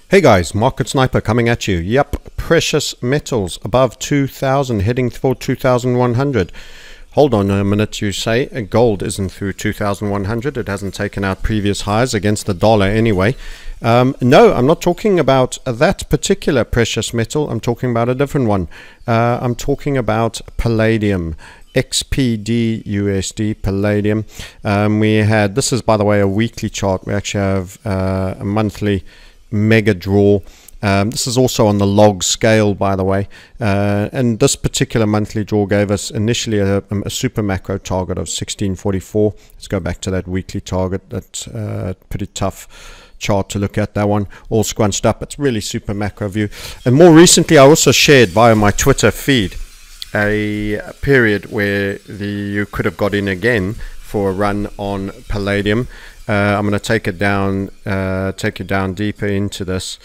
Hey guys, Market Sniper coming at you. Yep, precious metals above 2,000, heading for 2,100. Hold on a minute, you say. Gold isn't through 2,100. It hasn't taken out previous highs against the dollar anyway. No, I'm not talking about that particular precious metal. I'm talking about a different one. I'm talking about Palladium. XPD USD Palladium. This is, by the way, a weekly chart. We actually have a monthly mega draw. This is also on the log scale, by the way, and this particular monthly draw gave us initially a super macro target of 1644. Let's go back to that weekly target. That's pretty tough chart to look at, that one, all scrunched up. It's really super macro view. And more recently, I also shared via my Twitter feed a period where you could have got in again for a run on Palladium. I'm going to take you down deeper into this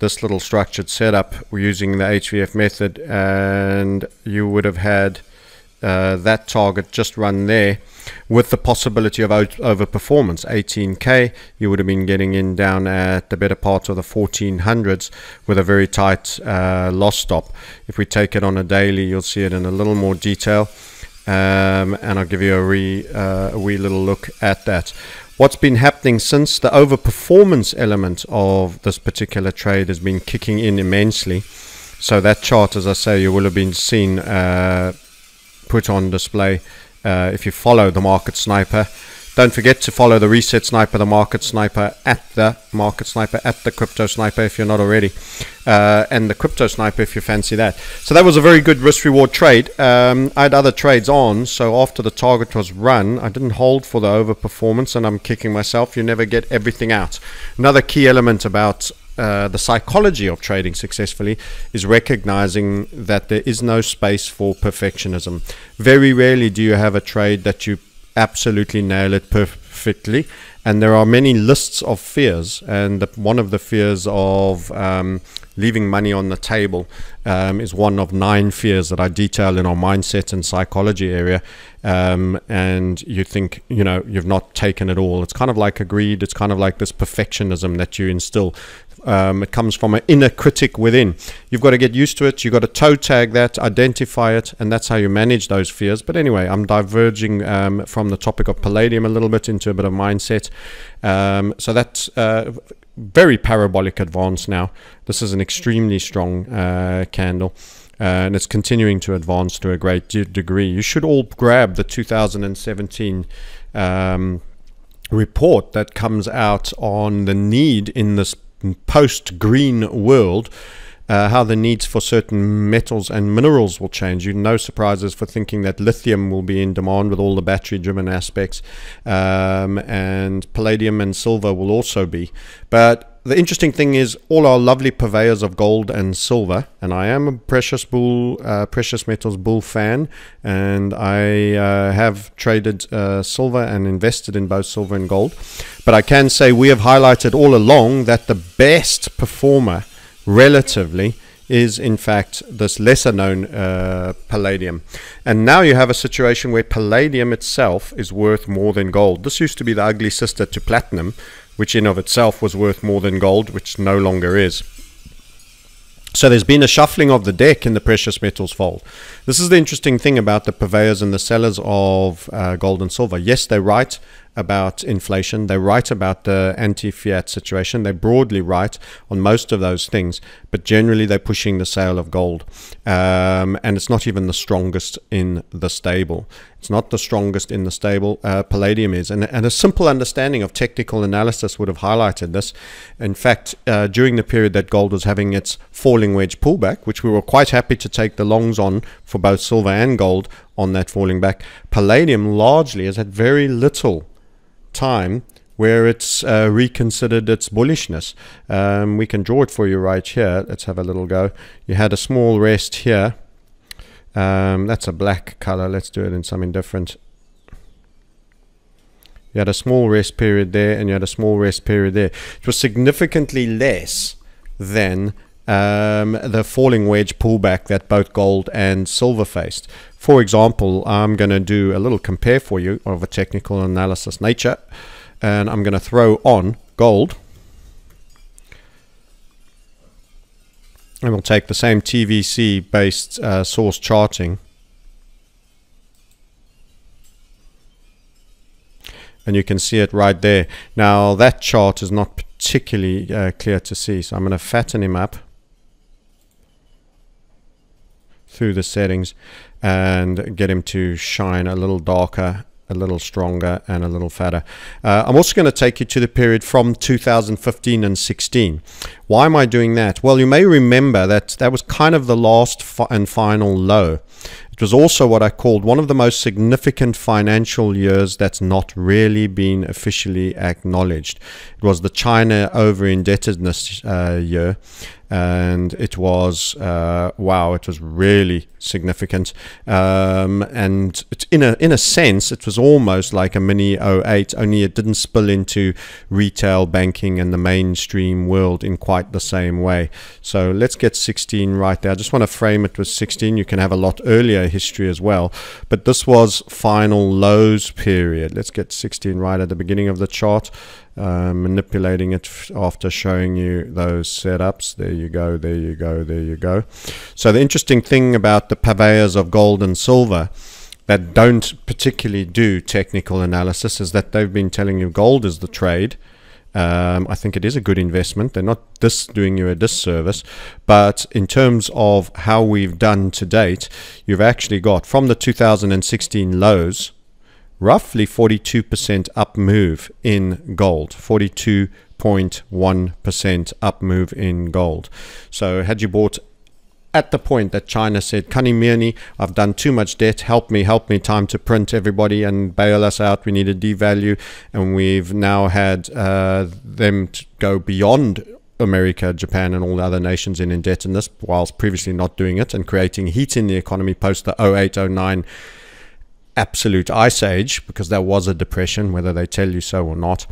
little structured setup. We're using the HVF method, and you would have had that target just run there with the possibility of overperformance. 18k, you would have been getting in down at the better part of the 1400s with a very tight loss stop. If we take it on a daily, you'll see it in a little more detail, and I'll give you a wee little look at that. What's been happening since the overperformance element of this particular trade has been kicking in immensely. So that chart, as I say, you will have been seen put on display if you follow the Market Sniper. Don't forget to follow the Reset Sniper, the Market Sniper, at the Market Sniper, at the Crypto Sniper if you're not already, and the Crypto Sniper if you fancy that. So that was a very good risk-reward trade. I had other trades on, so after the target was run, I didn't hold for the overperformance, and I'm kicking myself. You never get everything out. Another key element about the psychology of trading successfully is recognizing that there is no space for perfectionism. Very rarely do you have a trade that you absolutely nail it perfectly, and there are many lists of fears, and one of the fears of leaving money on the table is one of 9 fears that I detail in our mindset and psychology area. And you think, you know, you've not taken it all. It's kind of like a greed. It's kind of like this perfectionism that you instill. It comes from an inner critic within. You've got to get used to it. You've got to toe tag that, identify it, and that's how you manage those fears. But anyway, I'm diverging from the topic of Palladium a little bit into a bit of mindset. So that's very parabolic advance now. This is an extremely strong candle. And it's continuing to advance to a great degree. You should all grab the 2017 report that comes out on the need in this post-green world, how the needs for certain metals and minerals will change. No surprises for thinking that lithium will be in demand with all the battery-driven aspects, and palladium and silver will also be. But the interesting thing is all our lovely purveyors of gold and silver, and I am a precious metals bull fan, and I have traded silver and invested in both silver and gold. But I can say we have highlighted all along that the best performer relatively is in fact this lesser known palladium. And now you have a situation where palladium itself is worth more than gold. This used to be the ugly sister to platinum, which in of itself was worth more than gold, which no longer is. So there's been a shuffling of the deck in the precious metals fold. This is the interesting thing about the purveyors and the sellers of gold and silver. Yes, they're right about inflation. They're right about the anti-fiat situation. They're broadly right on most of those things, but generally they're pushing the sale of gold. And it's not even the strongest in the stable. It's not the strongest in the stable. Palladium is. And a simple understanding of technical analysis would have highlighted this. In fact, during the period that gold was having its falling wedge pullback, which we were quite happy to take the longs on for both silver and gold on that falling back, palladium largely has had very little time where it's reconsidered its bullishness. We can draw it for you right here. Let's have a little go. You had a small rest here. That's a black color. Let's do it in something different. You had a small rest period there, and you had a small rest period there. It was significantly less than the falling wedge pullback that both gold and silver faced. For example, I'm going to do a little compare for you of a technical analysis nature, and I'm going to throw on gold And we'll take the same TVC based source charting. And you can see it right there. Now that chart is not particularly clear to see, so I'm going to fatten him up through the settings and get him to shine a little darker, a little stronger, and a little fatter. I'm also going to take you to the period from 2015 and 16. Why am I doing that? Well, you may remember that that was kind of the last and final low. It was also what I called one of the most significant financial years that's not really been officially acknowledged. It was the China over-indebtedness year, and it was, wow, it was really significant. And in a sense, it was almost like a mini '08, only it didn't spill into retail banking and the mainstream world in quite the same way. So let's get 16 right there. I just want to frame it with 16. You can have a lot earlier history as well, but this was final lows period. Let's get 16 right at the beginning of the chart. Manipulating it after showing you those setups. There you go, there you go, there you go. So the interesting thing about the purveyors of gold and silver that don't particularly do technical analysis is that they've been telling you gold is the trade. I think it is a good investment. They're not doing you a disservice, but in terms of how we've done to date, you've actually got from the 2016 lows roughly 42% up move in gold, 42.1% up move in gold. So had you bought at the point that China said, Kanimiani, I've done too much debt, help me, time to print everybody and bail us out, we need to devalue, and we've now had them to go beyond America, Japan, and all the other nations in indebtedness, whilst previously not doing it, and creating heat in the economy post the '08, '09 absolute ice age, because there was a depression, whether they tell you so or not.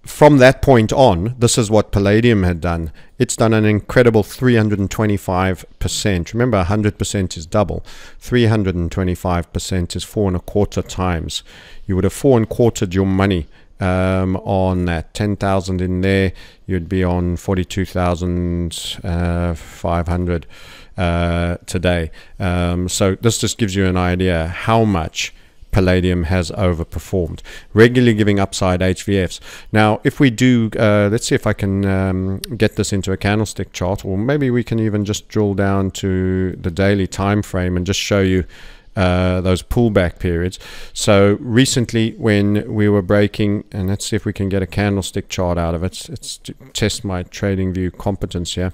From that point on, this is what Palladium had done. It's done an incredible 325%. Remember, 100% is double. 325% is 4.25 times. You would have 4.25 your money on that. 10,000 in there, you'd be on 42,500 today. So this just gives you an idea how much Palladium has overperformed, regularly giving upside HVFs. Now, if we do, let's see if I can get this into a candlestick chart, or maybe we can even just drill down to the daily time frame and just show you those pullback periods. So recently when we were breaking, and let's see if we can get a candlestick chart out of it. Let's test my trading view competence here.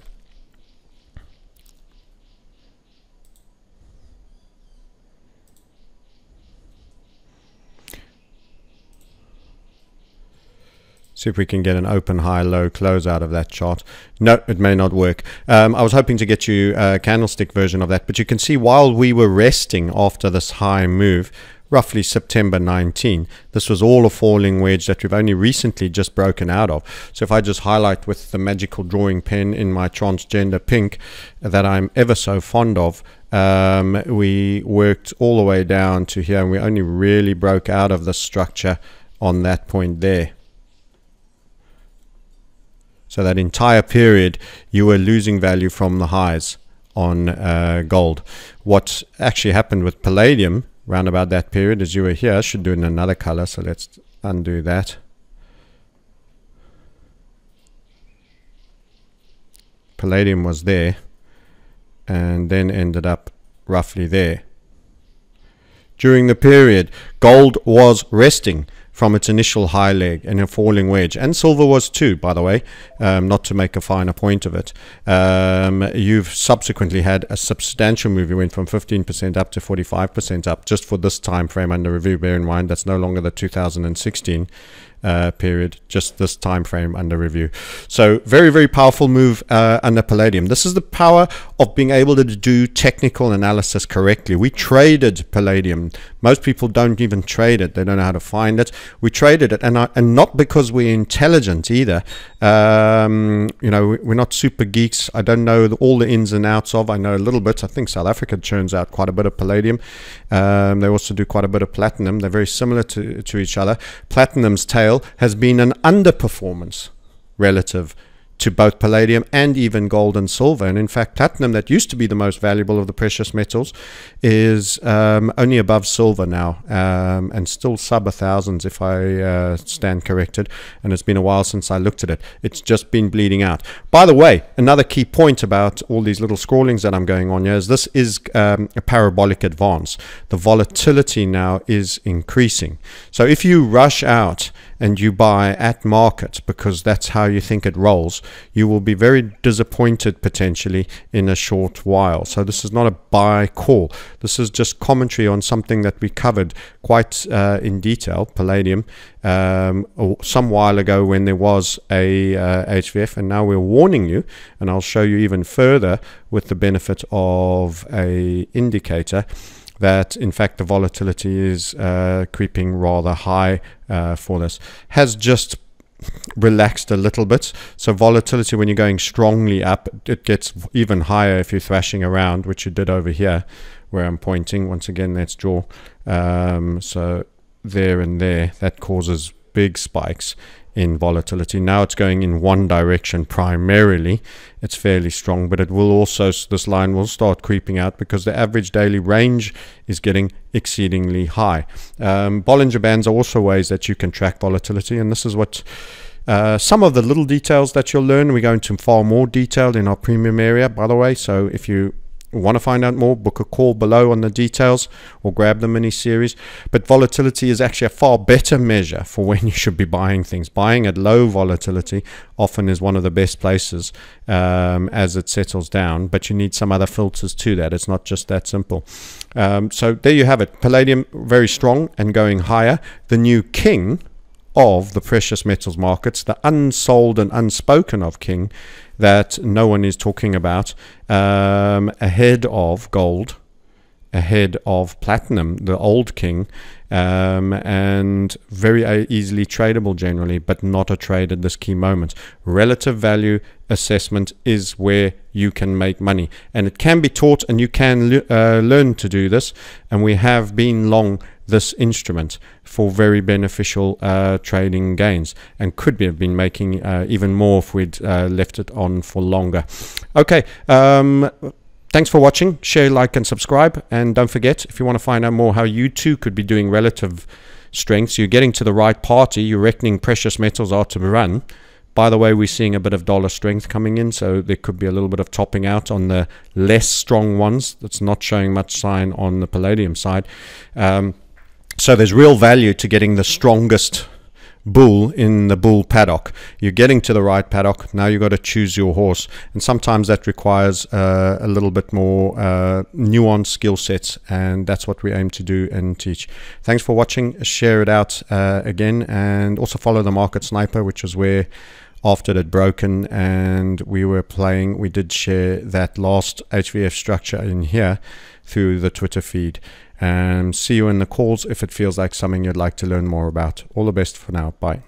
See if we can get an open, high, low close out of that chart. No, it may not work. I was hoping to get you a candlestick version of that, but you can see while we were resting after this high move, roughly September 19, this was all a falling wedge that we've only recently just broken out of. So if I just highlight with the magical drawing pen in my transgender pink that I'm ever so fond of, we worked all the way down to here, and we only really broke out of the structure on that point there. So that entire period, you were losing value from the highs on gold. What actually happened with Palladium round about that period is you were here. I should do it in another color, so let's undo that. Palladium was there and then ended up roughly there. During the period, gold was resting from its initial high leg and a falling wedge, and silver was too, by the way, not to make a finer point of it. You've subsequently had a substantial move. You went from 15% up to 45% up just for this time frame under review. Bear in mind that's no longer the 2016 period, just this time frame under review. So very, very powerful move under Palladium. This is the power of being able to do technical analysis correctly. We traded Palladium. Most people don't even trade it. They don't know how to find it. We traded it, and not because we're intelligent either. You know, we're not super geeks. I don't know all the ins and outs of. I know a little bit. I think South Africa churns out quite a bit of Palladium. They also do quite a bit of platinum. They're very similar to each other. Platinum's tail has been an underperformance relative to both palladium and even gold and silver. And in fact, platinum, that used to be the most valuable of the precious metals, is only above silver now, and still sub 1,000 if I stand corrected. And it's been a while since I looked at it. It's just been bleeding out. By the way, another key point about all these little scrawlings that I'm going on here is this is a parabolic advance. The volatility now is increasing. So if you rush out and you buy at market because that's how you think it rolls, you will be very disappointed potentially in a short while. So this is not a buy call. This is just commentary on something that we covered quite in detail, palladium, some while ago when there was a HVF, and now we're warning you, and I'll show you even further with the benefit of a indicator, that in fact the volatility is creeping rather high for this. Has just relaxed a little bit. So volatility, when you're going strongly up, it gets even higher if you're thrashing around, which you did over here where I'm pointing. Once again, let's draw. So there and there, that causes big spikes in volatility. Now it's going in one direction primarily. It's fairly strong, but it will also, this line will start creeping out because the average daily range is getting exceedingly high. Bollinger Bands are also ways that you can track volatility, and this is what some of the little details that you'll learn. We go into far more detail in our premium area, by the way. So if you want to find out more, book a call below on the details or grab the mini series. But volatility is actually a far better measure for when you should be buying things. Buying at low volatility often is one of the best places as it settles down, but you need some other filters to that. It's not just that simple. So there you have it. Palladium very strong and going higher. The new king of the precious metals markets, the unsold and unspoken of king that no one is talking about, ahead of gold, ahead of platinum, the old king, and very easily tradable generally, but not a trade at this key moment. Relative value assessment is where you can make money, and it can be taught, and you can learn to do this, and we have been long this instrument for very beneficial trading gains, and could have been making even more if we'd left it on for longer. Okay, thanks for watching. Share, like, and subscribe, and don't forget, if you want to find out more how you too could be doing relative strengths, you're getting to the right party, you're reckoning precious metals are to run. By the way, we're seeing a bit of dollar strength coming in, so there could be a little bit of topping out on the less strong ones. That's not showing much sign on the palladium side. So there's real value to getting the strongest bull in the bull paddock. You're getting to the right paddock. Now you've got to choose your horse, and sometimes that requires a little bit more nuanced skill sets, and that's what we aim to do and teach. Thanks for watching. Share it out again, and also follow the Market Sniper, which is where after it had broken and we were playing, we did share that last HVF structure in here through the Twitter feed. And see you in the calls if it feels like something you'd like to learn more about. All the best for now. Bye.